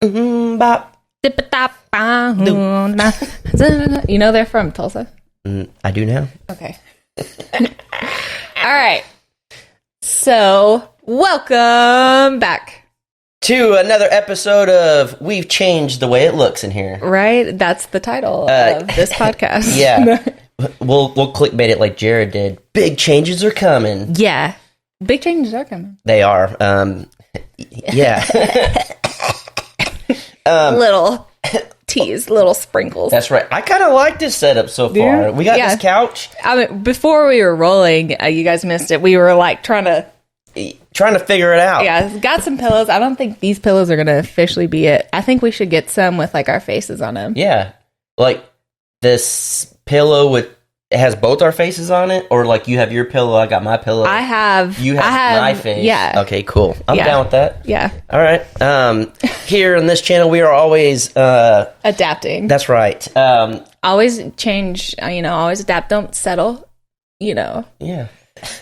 Bop. You know they're from Tulsa? I do now. Okay. All right. So, welcome back. To another episode of We've Changed the Way It Looks in Here. Right? That's the title of this podcast. Yeah. We'll clickbait it like Jared did. Big changes are coming. Yeah. Big changes are coming. They are. Yeah. Little teas, little sprinkles. That's right. I kind of like this setup so far. Yeah. We got this couch. I mean, before we were rolling, you guys missed it. We were like trying to figure it out. Yeah, got some pillows. I don't think these pillows are going to officially be it. I think we should get some with like our faces on them. Yeah. Like this pillow it has both our faces on it, or like you have your pillow, I got my pillow. I have my face. Yeah. Okay, cool. I'm down with that. Yeah. All right. Here on this channel, we are always adapting. That's right. Always change. Always adapt. Don't settle. Yeah.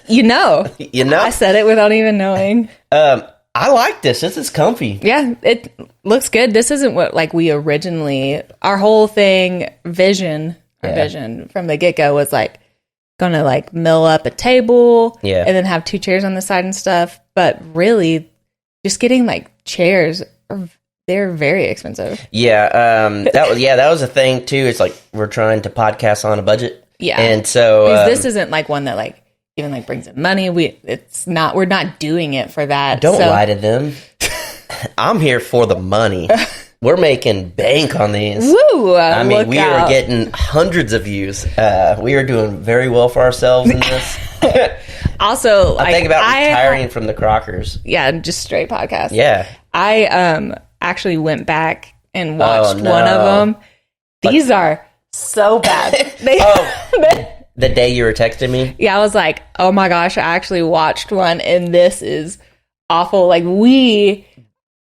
You know. I said it without even knowing. I like this. This is comfy. Yeah, it looks good. This isn't what like we originally. Our whole vision from the get-go was like gonna like mill up a table and then have two chairs on the side and stuff, but really just getting like chairs they're very expensive. That was a thing too. It's like we're trying to podcast on a budget, and so because this isn't like one that like even like brings in money. We're not doing it for that. Don't lie to them. I'm here for the money. We're making bank on these. Woo! I mean, we are getting hundreds of views. We are doing very well for ourselves in this. Also, I think about retiring from the Crockers. Yeah, just straight podcast. Yeah. I actually went back and watched one of them. These are so bad. The day you were texting me? Yeah, I was like, oh my gosh, I actually watched one and this is awful. Like, we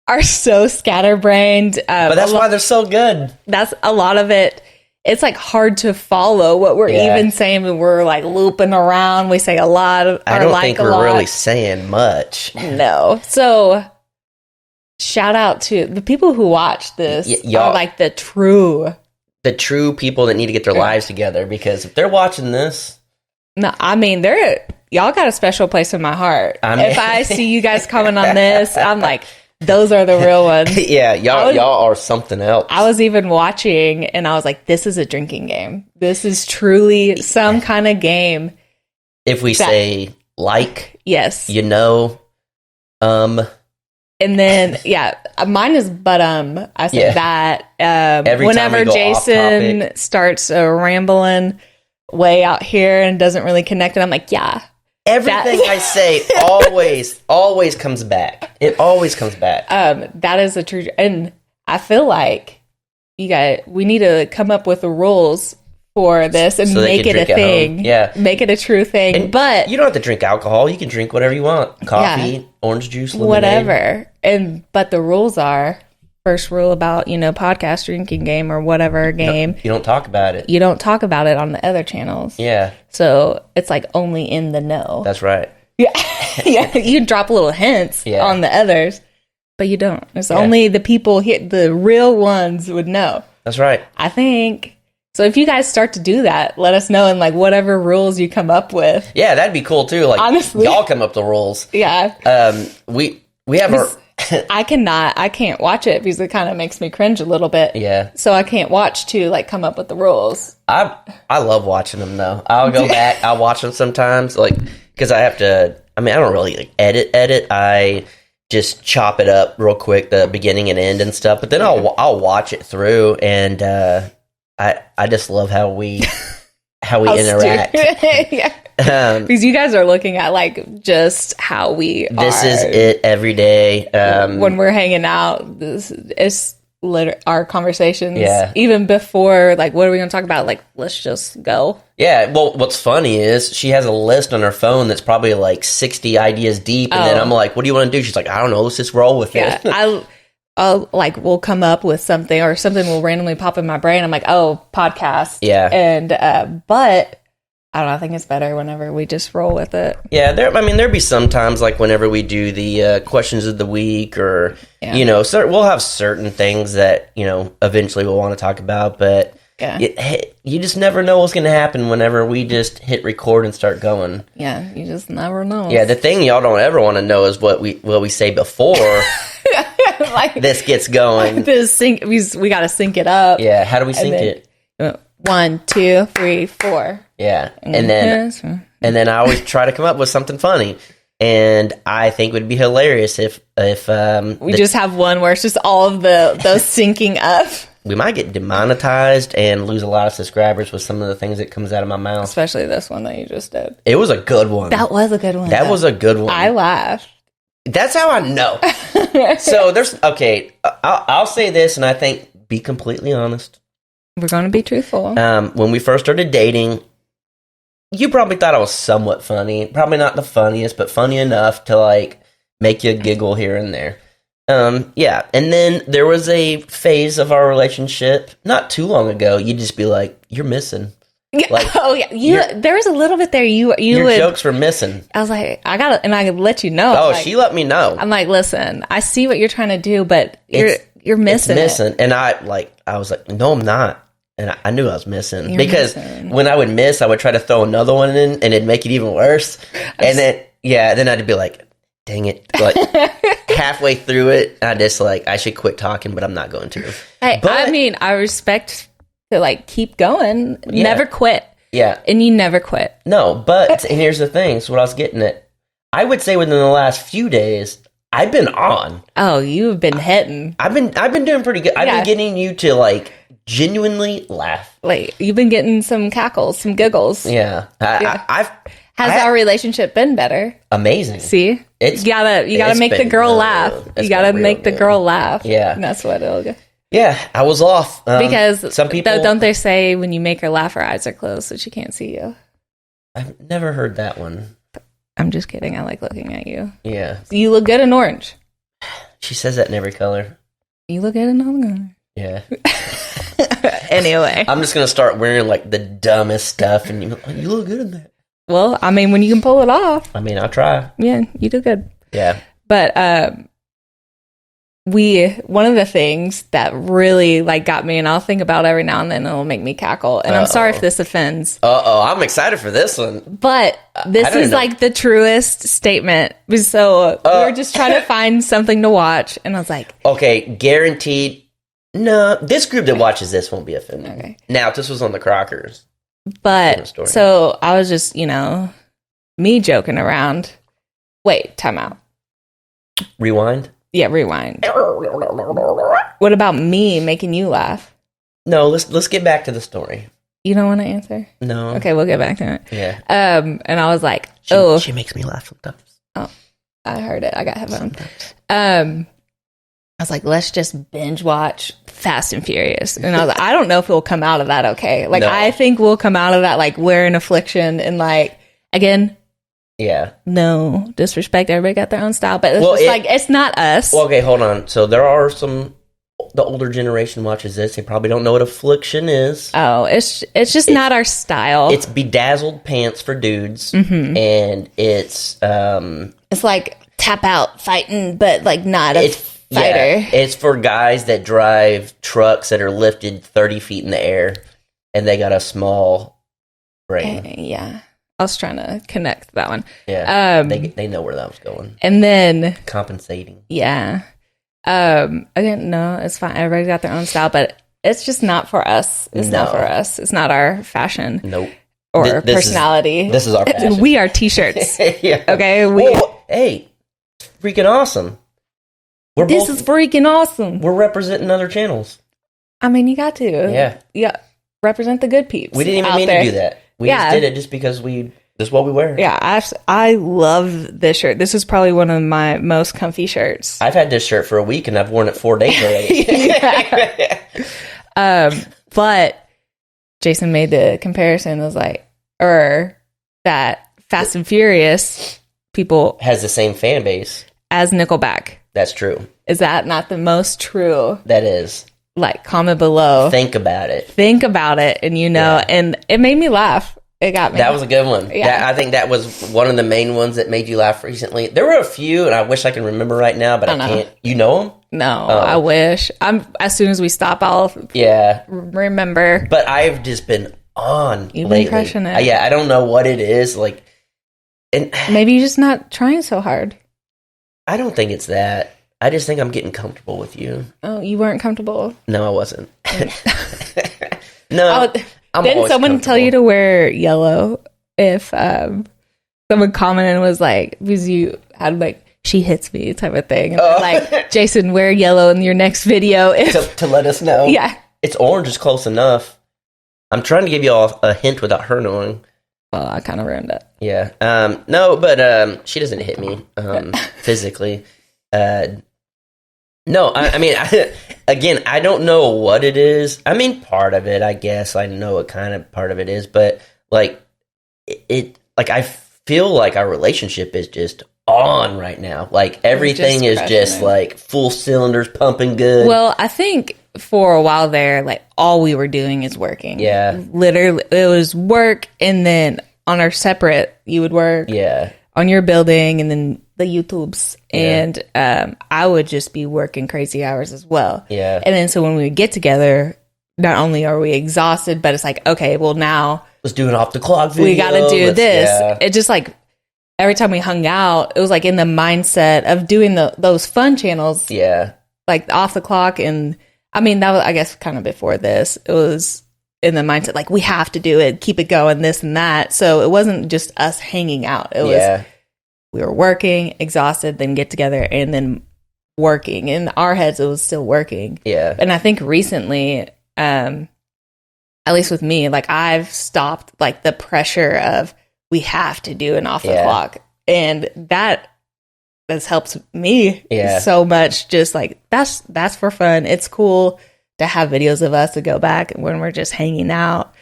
are so scatterbrained. But that's why they're so good. That's a lot of it. It's like hard to follow what we're even saying. We're like looping around. We say a lot of. I don't think we're really saying much. No. So shout out to the people who watch this. Y'all are like the true people that need to get their lives together, because if they're watching this. No, I mean, y'all got a special place in my heart. If I see you guys comment on this, I'm like, those are the real ones. Yeah, y'all are something else. I was even watching and I was like, this is a drinking game. This is truly some kind of game. If we say yes. And then, mine is but I said that. Whenever Jason starts rambling way out here and doesn't really connect, and I'm like, everything I say always comes back. It always comes back. That is a true, and I feel like we need to come up with the rules for this and make it a thing. Yeah, make it a true thing. And but you don't have to drink alcohol. You can drink whatever you want: coffee, orange juice, lemonade. Whatever. But the rules are. First rule about, podcast drinking game or whatever game. You don't talk about it. You don't talk about it on the other channels. Yeah. So it's like only in the know. That's right. Yeah. Yeah. You drop little hints on the others, but you don't. It's only the people the real ones would know. That's right. I think. So if you guys start to do that, let us know in like whatever rules you come up with. Yeah, that'd be cool too. Like, honestly, y'all come up with the rules. Yeah. We have our. I can't watch it because it kind of makes me cringe a little bit. Yeah. So I can't watch to like come up with the rules. I love watching them though. I'll go back. I'll watch them sometimes, like, because I have to. I mean, I don't really like edit. I just chop it up real quick, the beginning and end and stuff. But then I'll watch it through, and I just love how we interact. Yeah. Because you guys are looking at like just how we this is it every day when we're hanging out. This is our conversations even before, like, what are we gonna talk about, like, let's just go. Well, what's funny is she has a list on her phone that's probably like 60 ideas deep, and then I'm like, what do you want to do? She's like, I don't know, let's just roll with it. I'll like, we'll come up with something, or something will randomly pop in my brain. I'm like, oh, podcast. Yeah. And but I don't know. I think it's better whenever we just roll with it. Yeah, there'd be some times like whenever we do the questions of the week, or we'll have certain things that eventually we'll want to talk about, but you just never know what's going to happen whenever we just hit record and start going. Yeah, you just never know. Yeah, the thing y'all don't ever want to know is what we say before like, this gets going. We got to sync it up. Yeah, how do we sync it? 1, 2, 3, 4. Yeah, and then I always try to come up with something funny, and I think it would be hilarious if we just have one where it's just all of those syncing up. We might get demonetized and lose a lot of subscribers with some of the things that comes out of my mouth. Especially this one that you just did. It was a good one. That was a good one. That was a good one. I laughed. That's how I know. So I'll say this, and I think, be completely honest. We're going to be truthful. When we first started dating, you probably thought I was somewhat funny. Probably not the funniest, but funny enough to like make you giggle here and there. Yeah. And then there was a phase of our relationship not too long ago. You'd just be like, "You're missing." Like, oh yeah, there was a little bit there. Your jokes were missing. I was like, I let you know. Oh, she let me know. I'm like, listen, I see what you're trying to do, but you're missing. It's missing, and I was like, no, I'm not. And I knew I was missing because when I would miss, I would try to throw another one in, and it'd make it even worse. And then I'd be like, dang it. Like halfway through it, I just I should quit talking, but I'm not going to. Hey, I mean, I respect to keep going. Yeah. Never quit. Yeah. And you never quit. No, but and here's the thing. So what I was getting at, I would say within the last few days, I've been on. Oh, you've been hitting. I've been doing pretty good. I've been getting you to genuinely laugh. You've been getting some cackles, some giggles. Yeah. Has our relationship been better? Amazing. See? You gotta make the girl laugh. You gotta make the girl laugh. Yeah. And that's what it'll go. Yeah, I was off. Because some people don't they say when you make her laugh, her eyes are closed so she can't see you? I've never heard that one. I'm just kidding. I like looking at you. Yeah. You look good in orange. She says that in every color. You look good in all the colors. Yeah. Anyway. I'm just going to start wearing the dumbest stuff and you look good in that. Well, I mean, when you can pull it off. I mean, I'll try. Yeah, you do good. Yeah. But one of the things that really got me, and I'll think about every now and then, it'll make me cackle. And I'm sorry if this offends. I'm excited for this one. But this is the truest statement. So we were just trying to find something to watch, and I was like, okay, guaranteed. No, this group that watches this won't be offended. Okay. Now, if this was on the Crockers. But so I was just, me joking around. Wait, time out. Rewind? Yeah, rewind. What about me making you laugh? No, let's get back to the story. You don't want to answer? No. Okay, we'll get back to it. Yeah. And I was like, she makes me laugh sometimes. Oh, I heard it. I got headphones. I was like, let's just binge watch Fast and Furious. And I was like, I don't know if we'll come out of that okay. No. I think we'll come out of that wearing affliction and again. Yeah. No disrespect. Everybody got their own style, but it's it's not us. Well, okay, hold on. So there are the older generation watches this. They probably don't know what affliction is. Oh, it's just not our style. It's bedazzled pants for dudes, and it's like tap out fighting, but not a fighter. Yeah, it's for guys that drive trucks that are lifted 30 feet in the air, and they got a small brain. Yeah. I was trying to connect that one. Yeah. They know where that was going. And then compensating. Yeah. Again, no, it's fine. Everybody's got their own style, but it's just not for us. It's not for us. It's not our fashion. Nope. Or personality. This is our fashion. We are t-shirts. Yeah. Okay. Hey, freaking awesome. This is freaking awesome. We're representing other channels. I mean, you got to. Yeah. Yeah. Represent the good peeps. We didn't even mean to do that. We just did it just because this is what we wear. Yeah, I love this shirt. This is probably one of my most comfy shirts. I've had this shirt for a week and I've worn it 4 days already. But Jason made the comparison. It was that Fast and Furious people has the same fan base as Nickelback. That's true. Is that not the most true? That is. Comment below. Think about it. And and it made me laugh. It got me. That was a good one. Yeah. I think that was one of the main ones that made you laugh recently. There were a few, and I wish I can remember right now, but I can't. You know them? No, I wish. As soon as we stop, I'll remember. But I've just been on You've lately. Been crushing it. I don't know what it is. Like, and maybe you're just not trying so hard. I don't think it's that. I just think I'm getting comfortable with you. Oh, you weren't comfortable? No, I wasn't. No. Didn't someone tell you to wear yellow if someone commented and was like, because you had like, she hits me type of thing. And like, Jason, wear yellow in your next video. To let us know. Yeah. It's orange is close enough. I'm trying to give you all a hint without her knowing. Well, I kind of ruined it. Yeah. No, but she doesn't hit me physically. No, I mean, again, I don't know what it is. I mean, part of it, I guess. I know what kind of part of it is, but like I feel like our relationship is just on right now. Like everything is just like full cylinders, pumping good. Well, I think for a while there, like all we were doing is working. Yeah, literally, it was work, and then on our separate, you would work. Yeah, on your building, and then the YouTubes, and I would just be working crazy hours as well. Yeah, and then so when we would get together, not only are we exhausted, but it's like, okay, well now let's do an off the clock video. We got to do this. Yeah. It just like every time we hung out, it was like in the mindset of doing those fun channels. Yeah, like off the clock, and I mean that was, I guess, kind of before this. It was in the mindset like we have to do it, keep it going, this and that. So it wasn't just us hanging out. It was. We were working, exhausted, then get together, and then working. In our heads, it was still working. Yeah. And I think recently, at least with me, like I've stopped like the pressure of we have to do an off the clock. And that has helped me so much. Just like that's for fun. It's cool to have videos of us to go back when we're just hanging out.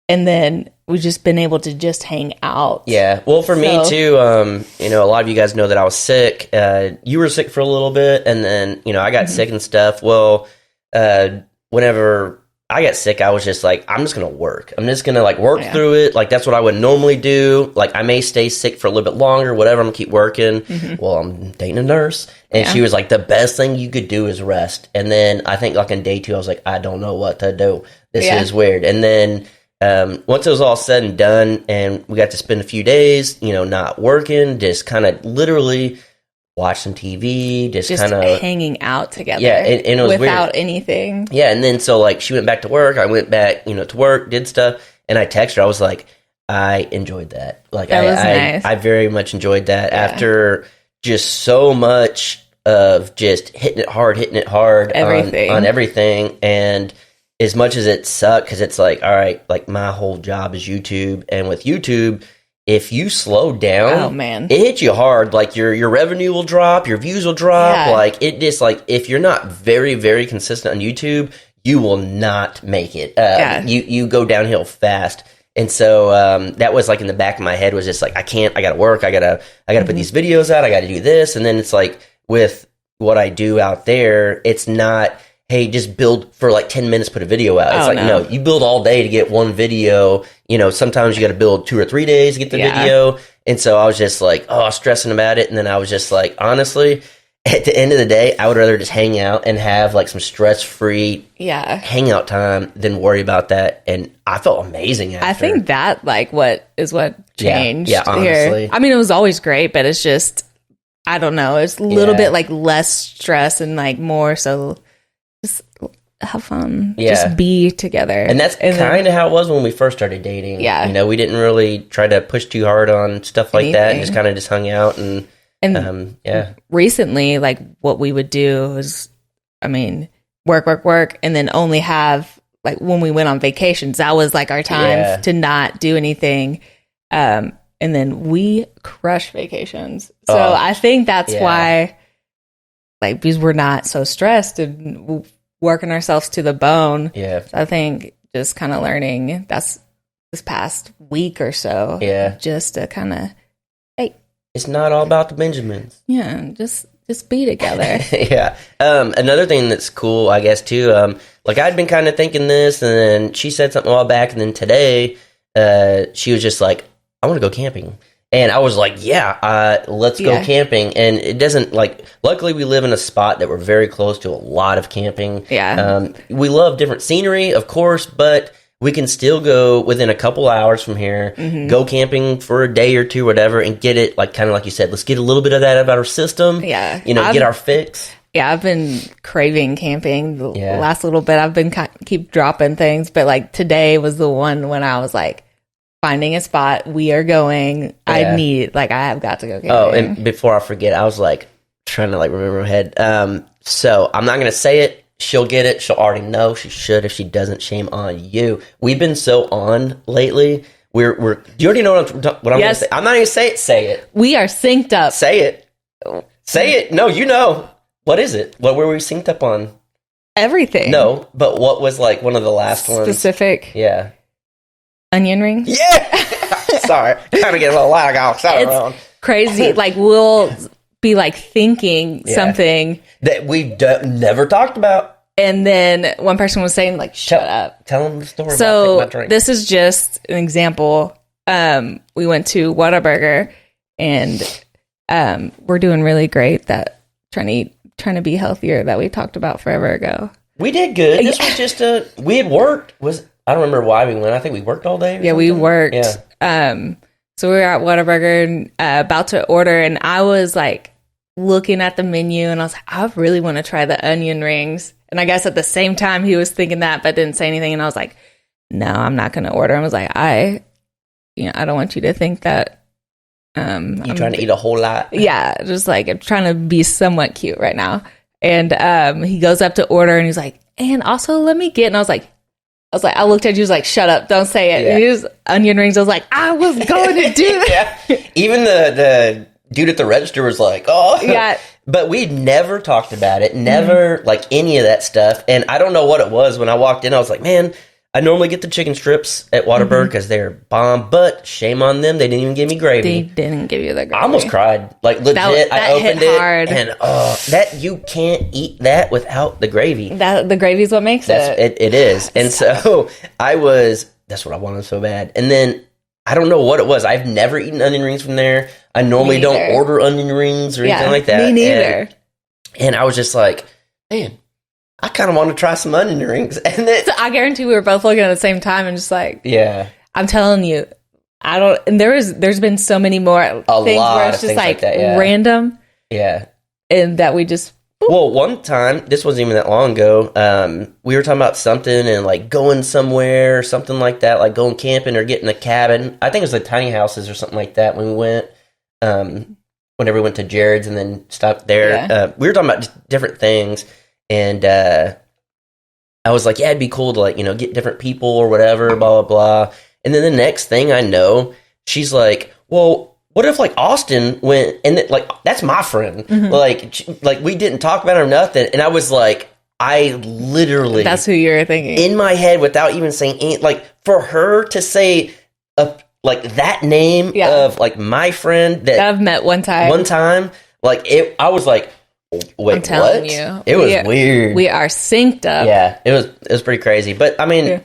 And then we've just been able to just hang out. Yeah. Well, for me too, a lot of you guys know that I was sick. You were sick for a little bit, and then, I got sick and stuff. Well, whenever I got sick, I was just like, I'm just going to work. I'm just going to like work through it. Like, that's what I would normally do. Like, I may stay sick for a little bit longer, whatever. I'm going to keep working. Mm-hmm. Well, I'm dating a nurse. And she was like, the best thing you could do is rest. And then I think like on day 2, I was like, I don't know what to do. This is weird. And then once it was all said and done and we got to spend a few days, not working, just kind of literally watch some TV, just kind of hanging out together. Yeah, and it was without weird. Anything. Yeah, and then so like she went back to work, I went back, to work, did stuff, and I texted her. I was like, I enjoyed that. Like that was nice. I very much enjoyed that after just so much of just hitting it hard on everything. And as much as it sucked, because it's like, all right, like my whole job is YouTube, and with YouTube, if you slow down, it hits you hard. Like your revenue will drop, your views will drop. Yeah. Like it just like if you're not very, very consistent on YouTube, you will not make it. You go downhill fast. And so that was like in the back of my head was just like I gotta work, I gotta put these videos out, I gotta do this. And then it's like with what I do out there, it's not, hey, just build for like 10 minutes, put a video out. It's no, you build all day to get one video. Sometimes you got to build 2 or 3 days to get the video. And so I was just like, stressing about it. And then I was just like, honestly, at the end of the day, I would rather just hang out and have like some stress-free hangout time than worry about that. And I felt amazing after. I think that like what changed honestly. Here. I mean, it was always great, but it's just, I don't know. It's a little bit like less stress and like more so just have fun. Just be together. And that's kind of how it was when we first started dating. Yeah. We didn't really try to push too hard on stuff like that and just kind of just hung out and recently, like what we would do is, I mean, work, and then only have like when we went on vacations, that was like our time to not do anything. And then we crush vacations. So I think that's why, like, because we're not so stressed and working ourselves to the bone. Yeah. So I think just kind of learning that's this past week or so. Yeah. Just to kind of, it's not all about the Benjamins. Yeah. Just be together. Yeah. Another thing that's cool, I guess, too, like I'd been kind of thinking this, and then she said something a while back, and then today, she was just like, I want to go camping. And I was like, yeah, let's go camping. And it doesn't, like, luckily we live in a spot that we're very close to a lot of camping. Yeah. We love different scenery, of course, but we can still go within a couple hours from here, go camping for a day or two, whatever, and get it, like, kind of like you said, let's get a little bit of that out of our system. Yeah. Get our fix. Yeah, I've been craving camping the last little bit. I've been keep dropping things, but, like, today was the one when I was like, finding a spot, we are going. I have got to go camping. Oh, and before I forget, I was like trying to like remember my head. So I'm not gonna say it. She'll get it. She'll already know. She should. If she doesn't, shame on you. We've been so on lately. We're. Do you already know what I'm gonna say? I'm not gonna say it. Say it. We are synced up. Say it. Say it. No, you know. What is it? What were we synced up on? Everything. No, but what was like one of the last ones? Specific. Yeah. Onion rings? Yeah! Sorry. Kind of get a little lag off. It's crazy. Like, we'll be, like, thinking something. That we've never talked about. And then one person was saying, like, shut up. Tell them the story so about drink. This is just an example. We went to Whataburger, and we're doing really great trying to be healthier that we talked about forever ago. We did good. This was just we had worked. I don't remember why we went. I think we worked all day. Yeah, we worked. Yeah. So we were at Whataburger and about to order, and I was like looking at the menu, and I was like, I really want to try the onion rings. And I guess at the same time he was thinking that, but didn't say anything. And I was like, no, I'm not going to order. I was like, I don't want you to think that. I'm trying to eat a whole lot. Yeah, just like I'm trying to be somewhat cute right now. And he goes up to order, and he's like, and also let me get. And I I looked at you, was like, shut up, don't say it. Yeah. And he was onion rings. I was like, I was going to do that. Yeah. Even the dude at the register was like, oh. Yeah. But we never talked about it, never like any of that stuff. And I don't know what it was. When I walked in, I was like, man, I normally get the chicken strips at Whataburger because they're bomb, but shame on them. They didn't even give me gravy. They didn't give you the gravy. I almost cried. Like, legit, that I opened hit it, hard. and that you can't eat that without the gravy. The gravy is what makes it. It is. And so that's what I wanted so bad. And then, I don't know what it was. I've never eaten onion rings from there. I normally don't order onion rings or anything like that. Me neither. And I was just like, man, I kind of want to try some onion rings. And then, so I guarantee we were both looking at the same time and just like, yeah, I'm telling you, I don't. And there's been so many more things where it's just like that, random, and that we just. Well, one time, this wasn't even that long ago. We were talking about something and like going somewhere, or something like that, like going camping or getting a cabin. I think it was like tiny houses or something like that when we went. Whenever we went to Jared's and then stopped there, we were talking about just different things. And I was like, yeah, it'd be cool to like, get different people or whatever, blah, blah, blah. And then the next thing I know, she's like, well, what if like Austin went and like, that's my friend. Mm-hmm. Like we didn't talk about it or nothing. And I was like, I literally. That's who you're thinking. In my head without even saying anything, like for her to say like that name of like my friend that I've met one time, like I was like, wait, I'm telling what? You, it was weird. We are synced up. Yeah, it was pretty crazy. But I mean,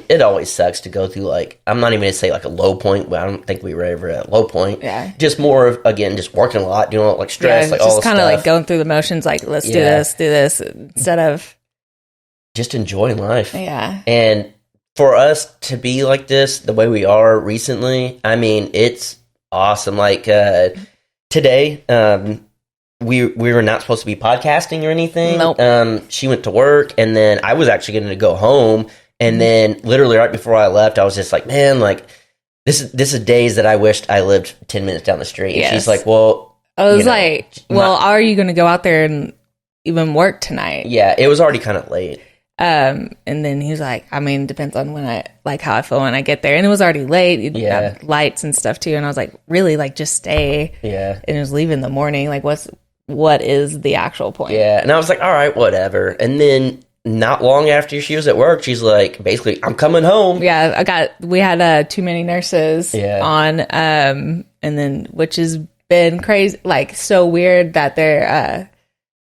it always sucks to go through like, I'm not even gonna say like a low point, but I don't think we were ever at a low point. Yeah, just more of again, just working a lot, doing like stress, like all this stuff. Just kind of like going through the motions, like let's do this instead of just enjoying life. Yeah, and for us to be like this, the way we are recently, I mean, it's awesome. Like today, we were not supposed to be podcasting or anything. Nope. She went to work, and then I was actually going to go home. And then, literally right before I left, I was just like, "Man, like this is days that I wished I lived 10 minutes down the street." And she's like, "Well," I was like, "Well, are you going to go out there and even work tonight?" Yeah, it was already kind of late. And then he was like, I mean, depends on when how I feel when I get there. And it was already late. Yeah. Lights and stuff too. And I was like, really, like just stay. Yeah. And it was leaving in the morning. Like what is the actual point? Yeah. And I was like, all right, whatever. And then not long after she was at work, she's like, basically, I'm coming home. Yeah. We had too many nurses on, and then, which has been crazy, like so weird that they're,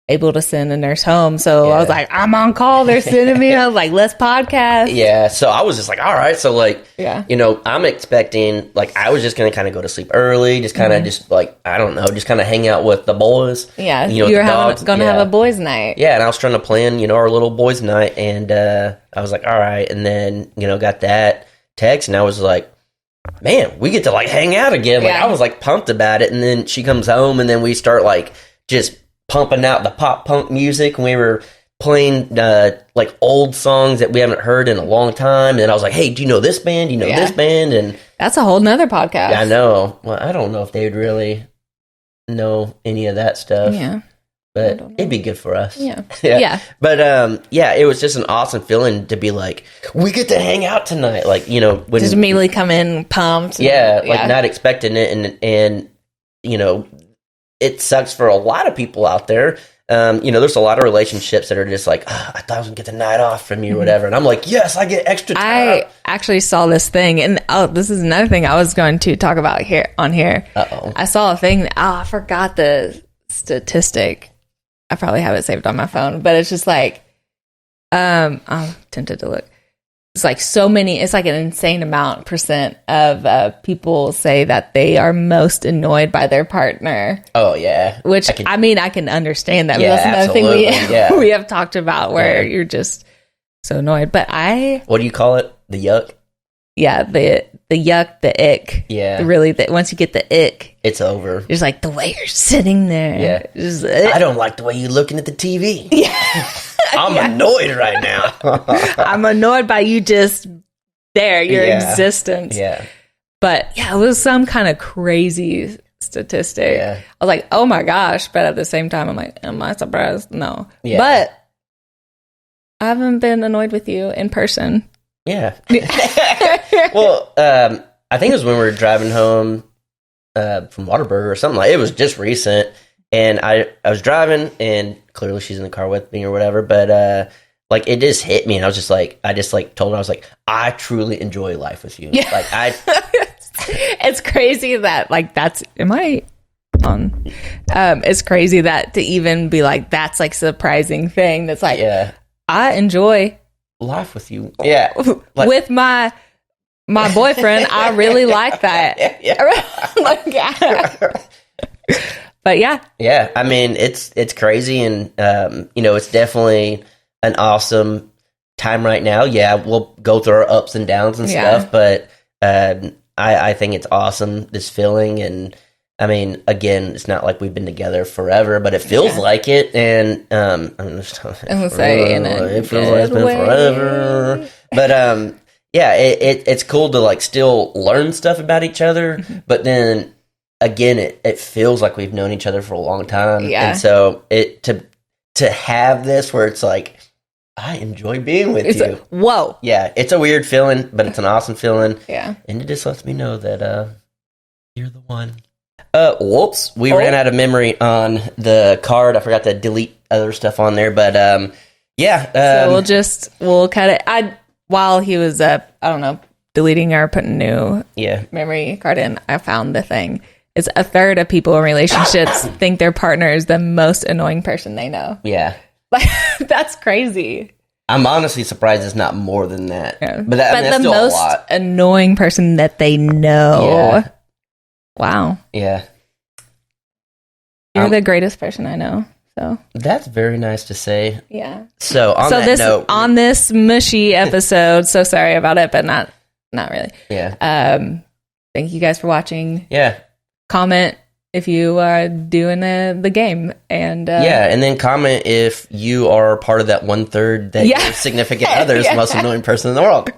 able to send a nurse home. So I was like, I'm on call. They're sending me. I was like, let's podcast. Yeah. So I was just like, all right. So like, you know, I'm expecting, like, I was just going to kind of go to sleep early, just kind of just like, I don't know, just kind of hang out with the boys. Yeah. You know, you were going to have a boys' night. Yeah. And I was trying to plan, you know, our little boys' night. And I was like, all right. And then, you know, got that text and I was like, man, we get to like hang out again. Like I was like pumped about it. And then she comes home and then we start like just pumping out the pop punk music, and we were playing like old songs that we haven't heard in a long time. And I was like, hey, do you know this band? Do you know this band? And that's a whole nother podcast. I know. Well, I don't know if they would really know any of that stuff. Yeah. But it'd be good for us. Yeah. Yeah. But it was just an awesome feeling to be like, we get to hang out tonight. Like, you know, when just immediately come in pumped. Like not expecting it, and you know, it sucks for a lot of people out there. You know, there's a lot of relationships that are just like, I thought I was gonna get the night off from you or whatever. And I'm like, yes, I get extra time. I actually saw this thing, and this is another thing I was going to talk about here. Uh-oh. I saw a thing. I forgot the statistic. I probably have it saved on my phone, but it's just like, I'm tempted to look. It's like so many, it's like an insane percent of people say that they are most annoyed by their partner. Oh, yeah. Which, I can understand that. Yeah, that's another thing we have talked about where you're just so annoyed. But what do you call it? The yuck? Yeah, the yuck, the ick. Yeah. Really, once you get the ick, it's over. It's like the way you're sitting there. Yeah. Just, I don't like the way you're looking at the TV. Yeah. I'm annoyed right now. I'm annoyed by you just there, your existence. Yeah. But it was some kind of crazy statistic. Yeah. I was like, oh my gosh. But at the same time, I'm like, am I surprised? No. Yeah. But I haven't been annoyed with you in person. Yeah. Well, I think it was when we were driving home from Whataburger or something like it was just recent. And I was driving, and clearly she's in the car with me or whatever. But like it just hit me, and I just told her I was like, I truly enjoy life with you. Yeah. Like it's crazy that like that's am I on? It's crazy that to even be like that's like surprising thing. That's like I enjoy life with you. Yeah, like, with my boyfriend, I really like that. But yeah. I mean, it's crazy, and you know, it's definitely an awesome time right now. Yeah, we'll go through our ups and downs and stuff, but I think it's awesome, this feeling. And I mean, again, it's not like we've been together forever, but it feels like it. And it feels like it's been forever. But it's cool to like still learn stuff about each other, but then again, it feels like we've known each other for a long time. Yeah. And so to have this where it's like, I enjoy being with you. Whoa. Yeah. It's a weird feeling, but it's an awesome feeling. Yeah. And it just lets me know that you're the one. Whoops. We ran out of memory on the card. I forgot to delete other stuff on there, but so we'll cut it. While he was deleting or putting new memory card in, I found the thing. It's a third of people in relationships think their partner is the most annoying person they know. Yeah. Like, that's crazy. I'm honestly surprised it's not more than that. Yeah. But that's the still most a lot. Annoying person that they know. Yeah. Wow. Yeah. You're the greatest person I know. So that's very nice to say. Yeah. So on this mushy episode, so sorry about it, but not really. Yeah. Thank you guys for watching. Yeah. Comment if you are doing the game, and and then comment if you are part of that 1/3 that your significant other is the most annoying person in the world.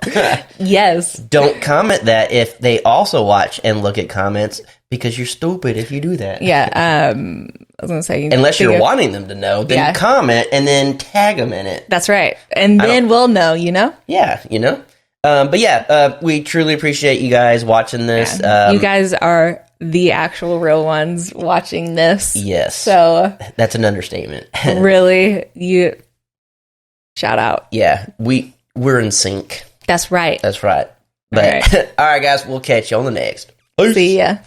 Yes. Don't comment that if they also watch and look at comments, because you're stupid if you do that. Yeah. I was gonna say, unless you're wanting them to know, then comment and then tag them in it. That's right, and then we'll know. You know. Yeah. You know. But we truly appreciate you guys watching this. Yeah. You guys are the actual real ones watching this. Yes. So that's an understatement. Really, you shout out. Yeah, we're in sync. That's right. That's right. But all right, guys, we'll catch you on the next. Peace. See ya.